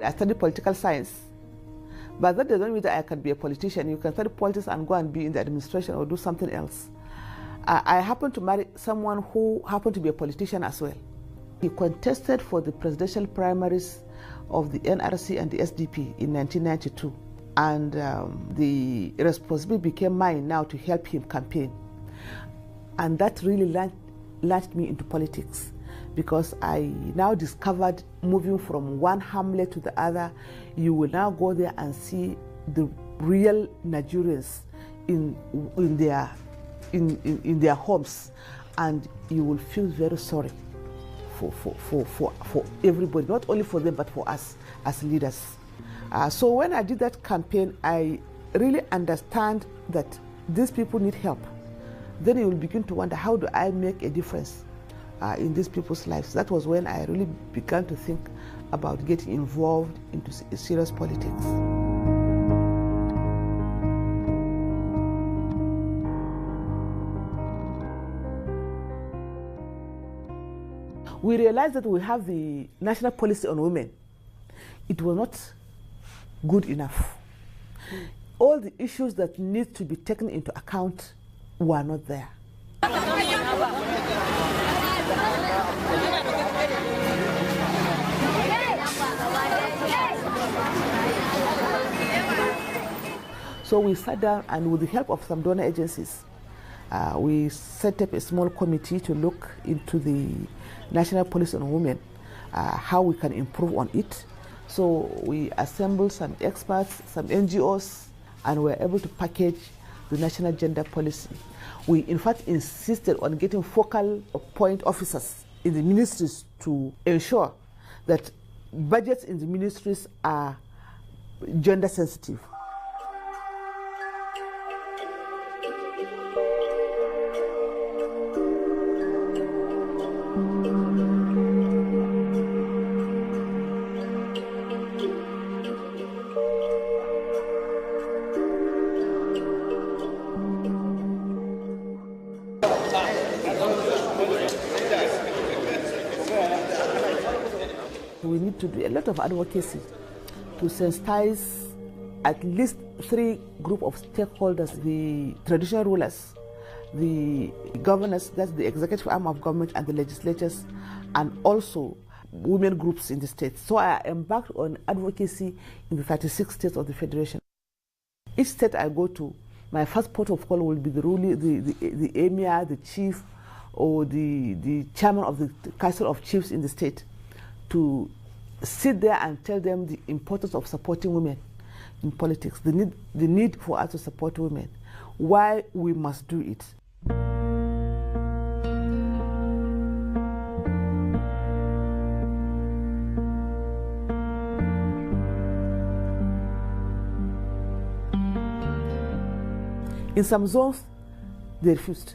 I studied political science. But that doesn't mean that I can be a politician. You can study politics and go and be in the administration or do something else. I happened to marry someone who happened to be a politician as well. He contested for the presidential primaries of the NRC and the SDP in 1992. And the responsibility became mine now to help him campaign. And that really launched me into politics, because I now discovered, moving from one hamlet to the other, you will now go there and see the real Nigerians in their homes, and you will feel very sorry for everybody, not only for them but for us as leaders. So when I did that campaign, I really understand that these people need help. Then you will begin to wonder, how do I make a difference in these people's lives? That was when I really began to think about getting involved into serious politics. We realized that we have the national policy on women. It was not good enough. All the issues that need to be taken into account were not there. So we sat down, and with the help of some donor agencies, we set up a small committee to look into the national policy on women, how we can improve on it. So we assembled some experts, some NGOs, and were able to package the national gender policy. We in fact insisted on getting focal point officers in the ministries to ensure that budgets in the ministries are gender sensitive. We need to do a lot of advocacy to sensitize at least 3 groups of stakeholders: the traditional rulers, the governors, that's the executive arm of government, and the legislatures, and also women groups in the states. So I embarked on advocacy in the 36 states of the Federation. Each state I go to, my first port of call will be the emir, the chief, or the chairman of the council of chiefs in the state, to sit there and tell them the importance of supporting women in politics, the need for us to support women, why we must do it. In some zones, they refused.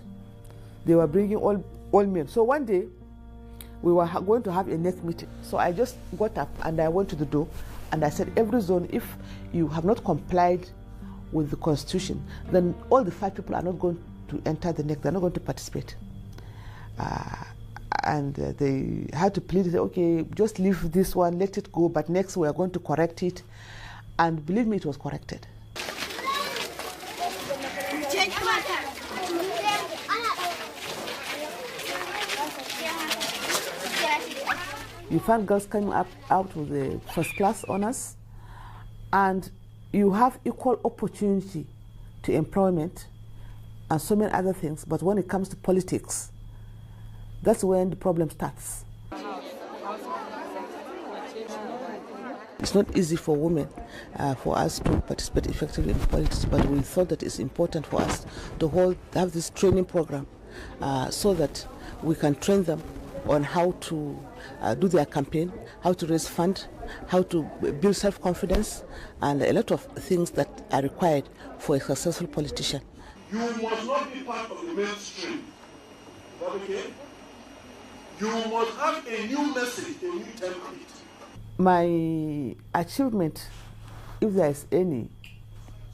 They were bringing all men. So one day, we were going to have a next meeting. So I just got up and I went to the door and I said, every zone, if you have not complied with the constitution, then all the 5 people are not going to enter the next, they're not going to participate. And they had to plead, say, okay, just leave this one, let it go, but next we are going to correct it. And believe me, it was corrected. You find girls coming out with the first-class honors, and you have equal opportunity to employment and so many other things. But when it comes to politics, that's when the problem starts. It's not easy for women, for us to participate effectively in politics, but we thought that it's important for us to have this training program so that we can train them on how to do their campaign, how to raise funds, how to build self-confidence, and a lot of things that are required for a successful politician. You must not be part of the mainstream. Is that okay? You must have a new message, a new template. My achievement, if there is any,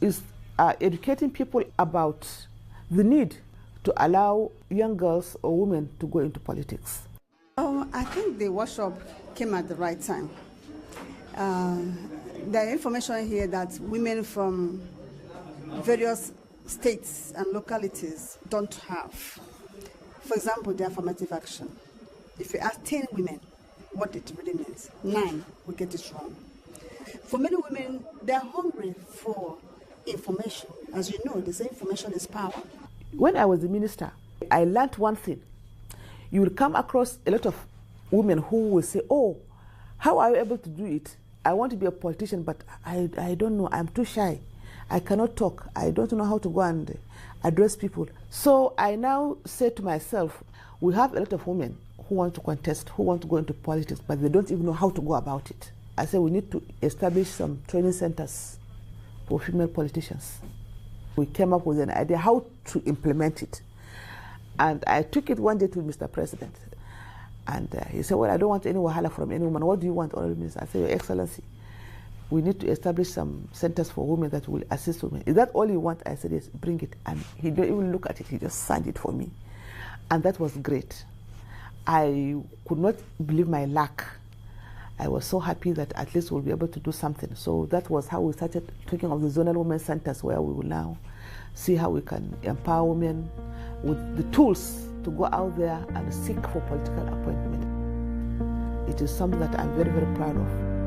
is educating people about the need to allow young girls or women to go into politics. I think the workshop came at the right time. There are information here that women from various states and localities don't have. For example, the affirmative action. If you ask 10 women what it really means, 9 will get it wrong. For many women, they're hungry for information. As you know, they say information is power. When I was the minister, I learned one thing. You will come across a lot of women who will say, oh, how are you able to do it? I want to be a politician, but I don't know. I'm too shy. I cannot talk. I don't know how to go and address people. So I now say to myself, we have a lot of women who want to contest, who want to go into politics, but they don't even know how to go about it. I said we need to establish some training centers for female politicians. We came up with an idea how to implement it. And I took it one day to Mr. President. And he said, well, I don't want any wahala from any woman. What do you want, Honorable Minister? I said, Your Excellency, we need to establish some centers for women that will assist women. Is that all you want? I said, yes, bring it. And he didn't even look at it. He just signed it for me. And that was great. I could not believe my luck. I was so happy that at least we'll be able to do something. So that was how we started talking of the zonal women centers, where we will now see how we can empower women with the tools to go out there and seek for political appointment. It is something that I'm very, very proud of.